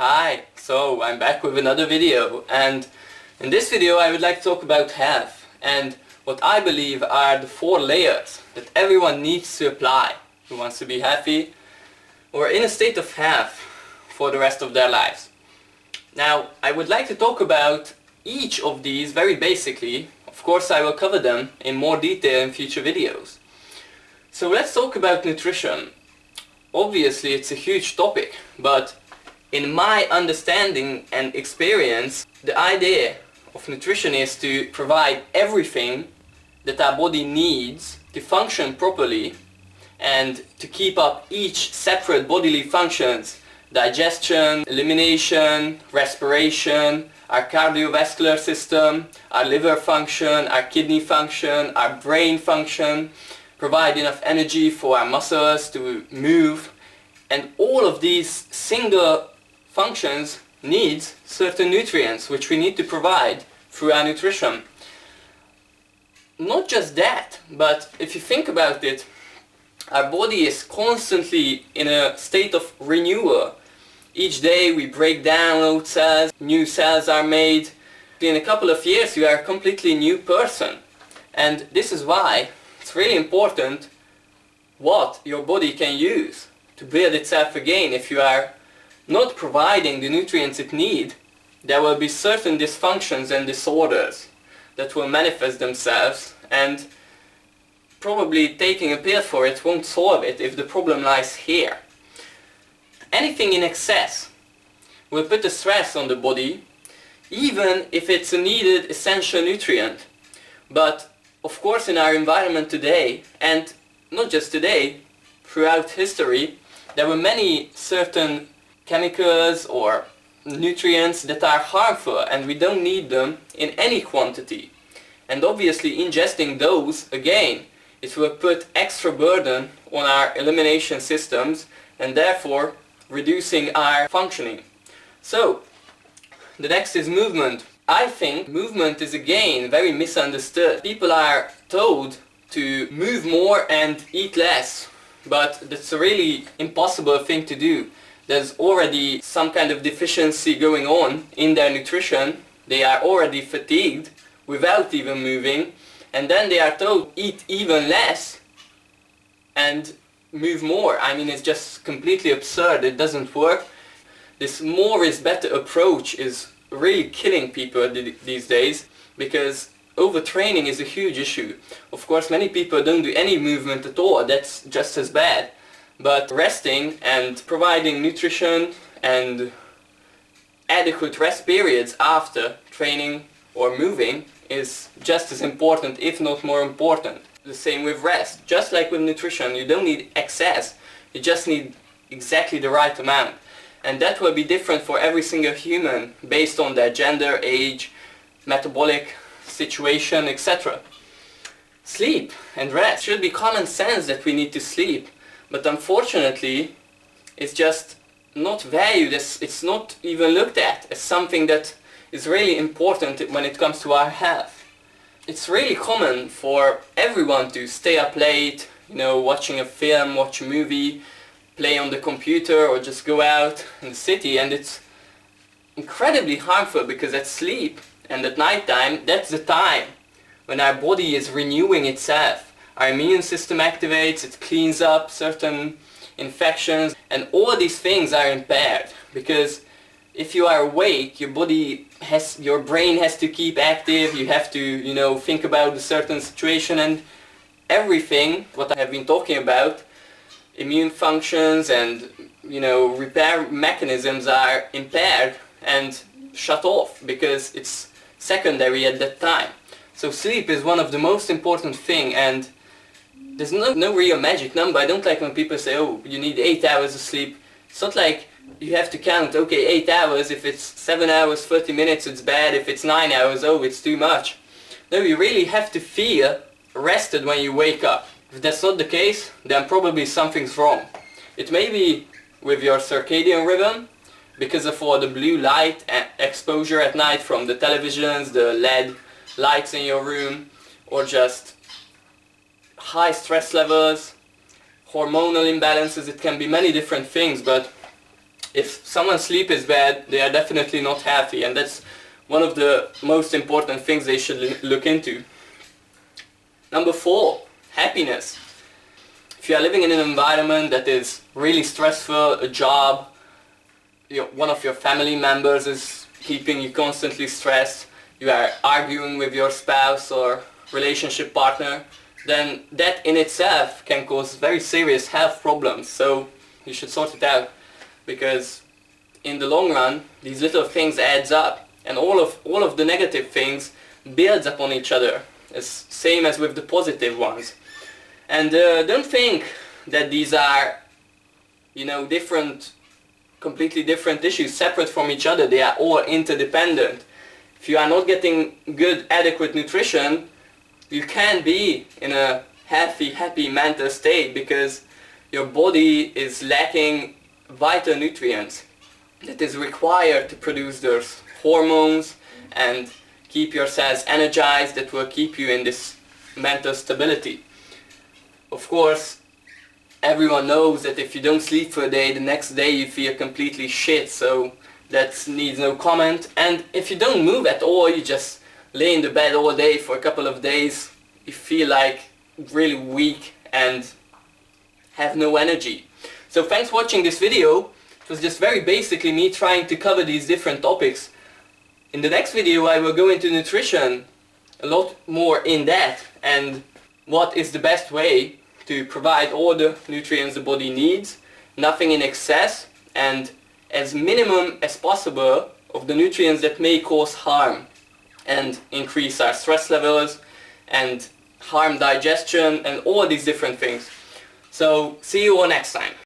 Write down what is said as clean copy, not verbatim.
Hi, so I'm back with another video, and in this video I would like to talk about health and what I believe are the 4 layers that everyone needs to apply who wants to be healthy or in a state of health for the rest of their lives. Now, I would like to talk about each of these very basically. Of course, I will cover them in more detail in future videos. So let's talk about nutrition. Obviously, it's a huge topic, but in my understanding and experience, the idea of nutrition is to provide everything that our body needs to function properly and to keep up each separate bodily functions: digestion, elimination, respiration, our cardiovascular system, our liver function, our kidney function, our brain function, provide enough energy for our muscles to move, and all of these single functions needs certain nutrients which we need to provide through our nutrition. Not just that, but if you think about it, our body is constantly in a state of renewal. Each day we break down old cells, new cells are made. In a couple of years you are a completely new person. And this is why it's really important what your body can use to build itself again. If you are not providing the nutrients it needs, there will be certain dysfunctions and disorders that will manifest themselves, and probably taking a pill for it won't solve it if the problem lies here. Anything in excess will put a stress on the body, even if it's a needed essential nutrient. But of course in our environment today, and not just today, throughout history, there were many certain chemicals or nutrients that are harmful and we don't need them in any quantity. And obviously ingesting those, again, it will put extra burden on our elimination systems and therefore reducing our functioning. So, the next is movement. I think movement is again very misunderstood. People are told to move more and eat less, but that's a really impossible thing to do. There's already some kind of deficiency going on in their nutrition. They are already fatigued without even moving, and then they are told eat even less and move more. I mean, it's just completely absurd. It doesn't work. This more is better approach is really killing people these days, because overtraining is a huge issue. Of course, many people don't do any movement at all. That's just as bad. But resting and providing nutrition and adequate rest periods after training or moving is just as important, if not more important. The same with rest. Just like with nutrition, you don't need excess, you just need exactly the right amount. And that will be different for every single human based on their gender, age, metabolic situation, etc. Sleep and rest. It should be common sense that we need to sleep. But unfortunately, it's just not valued, it's not even looked at as something that is really important when it comes to our health. It's really common for everyone to stay up late, watching a film, watch a movie, play on the computer, or just go out in the city, and it's incredibly harmful because at sleep and at night time, that's the time when our body is renewing itself. Our immune system activates, it cleans up certain infections, and all these things are impaired because if you are awake, your brain has to keep active, you have to, think about a certain situation, and everything what I have been talking about, immune functions and, repair mechanisms are impaired and shut off because it's secondary at that time. So sleep is one of the most important thing, and there's no real magic number. I don't like when people say, oh, you need 8 hours of sleep. It's not like you have to count, okay, 8 hours, if it's 7 hours, 30 minutes, it's bad, if it's 9 hours, oh, it's too much. No, you really have to feel rested when you wake up. If that's not the case, then probably something's wrong. It may be with your circadian rhythm, because of all the blue light exposure at night from the televisions, the LED lights in your room, or just high stress levels, hormonal imbalances. It can be many different things, but If someone's sleep is bad, they are definitely not healthy, and that's one of the most important things they should look into. Number 4, happiness. If you are living in an environment that is really stressful, a job, one of your family members is keeping you constantly stressed, you are arguing with your spouse or relationship partner, then that in itself can cause very serious health problems. So you should sort it out, because in the long run these little things adds up, and all of the negative things builds upon each other, as same as with the positive ones. And don't think that these are, completely different issues separate from each other. They are all interdependent. If you are not getting good, adequate nutrition, you can't be in a healthy, happy mental state, because your body is lacking vital nutrients that is required to produce those hormones and keep your cells energized, that will keep you in this mental stability. Of course, everyone knows that if you don't sleep for a day, the next day you feel completely shit, so that needs no comment. And if you don't move at all, you just lay in the bed all day for a couple of days, you feel like really weak and have no energy. So thanks for watching this video. It was just very basically me trying to cover these different topics. In the next video I will go into nutrition a lot more in depth, and what is the best way to provide all the nutrients the body needs, nothing in excess, and as minimum as possible of the nutrients that may cause harm and increase our stress levels and harm digestion and all these different things. So see you all next time.